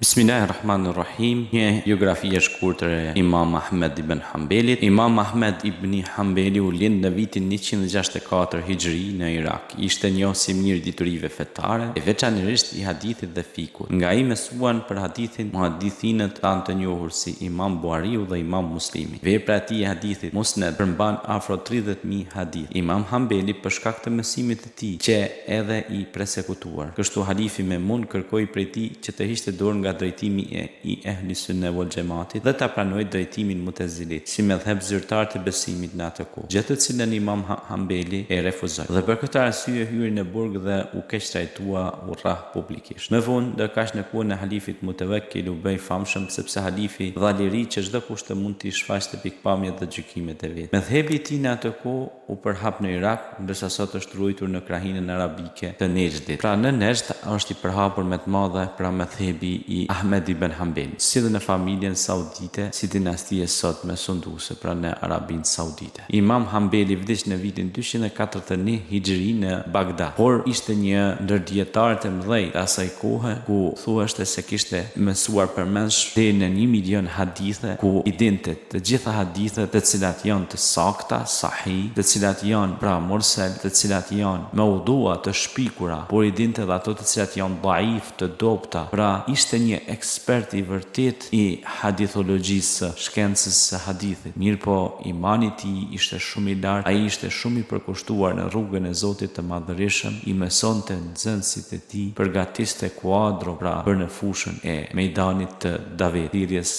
Bismillahirrahmanirrahim. Një biografi e shkurtër e Imam Ahmed ibn Hanbelit. Imam Ahmed ibn Hanbeli u lind në vitin 164 Hijri në Irak. Ishte njohës i mirë diturive fetare, e veçanërisht i hadithit dhe fikut. Nga ai mësuan për hadithin muhadithinët tanë të njohur si Imam Buhariu dhe Imam Muslimi. Vepra e tij e hadithit Musnad përmban afro 30.000 hadith. Imam Hanbeli për shkak të mësimit të tij që edhe i persekutuar. Kështu halifi Memun kërkoi prej tij që të hiqte dorë nga drejtimi i ehli sunne wal xhamatit dhe ta pranoi drejtimin mutezilit si medhheb zyrtar të besimit në atë kohë, gjë të cilën Imam Hanbeli e refuzoi. Dhe për këtë arsye hyri në burg dhe u keq trajtua u rrah publikisht. Më vonë ndërkaq në kohën e halifit Mutewakkil u bë famshëm sepse halifi dha liri që çdo kush të mund të shfaqte pikpamjet dhe gjykimet e vet. Medhhebi i tij në atë kohë u përhap në Irak, ndërsa sot është ruajtur në krahinën arabike të Nejdit. Pra në Nejd është i përhapur me të madhe pra medhhebi i Ahmed ibn Hanbel, si dhe në familjen saudite, si dinastie sot me sunduese pra në Arabinë Saudite. Imam Hanbeli vdiq në vitin 241 Hijri në Bagdad, por ishte një ndër dietarët e mëdhenj të asaj kohe, ku thuheshte se kishte mësuar përmendsh deri në 1 milion hadithe, ku i dinte të gjitha hadithet të cilat janë të sakta, sahih, të cilat janë pra mursal, të cilat janë maudhua të shpikura, por i dinte edhe ato të cilat janë dhaif, të dobta. Pra ishte një ekspert i vërtet i hadithologjisë, shkencës së hadithit. Mirë po, imani i tij ishte shumë i lartë, ai ishte shumë i përkushtuar në rrugën e Zotit të Madhërisëm, i mësonte nxënësit e tij, përgatiste kuadro pra për në fushën e mejdanit të davetirjes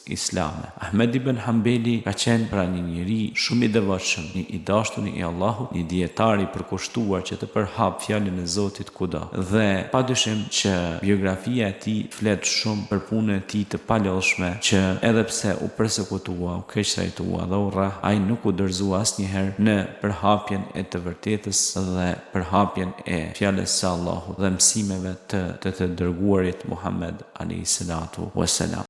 islame. Ahmed ibn Hanbeli ka qenë pra një njeri shumë i devotshëm, një i dashur i Allahut, një dietar i përkushtuar që të përhap fjalën e Zotit kudo. Dhe padyshim që biografia e tij flet shumë për punën e tij të palodhshme, që edhe pse u persekutua, u keq trajtua dhe u rrah, ai nuk u dorëzua asnjëherë në përhapjen e të vërtetës dhe përhapjen e fjalës së Allahut dhe mësimeve të dërguarit Muhammed alayhi salatu wassalam.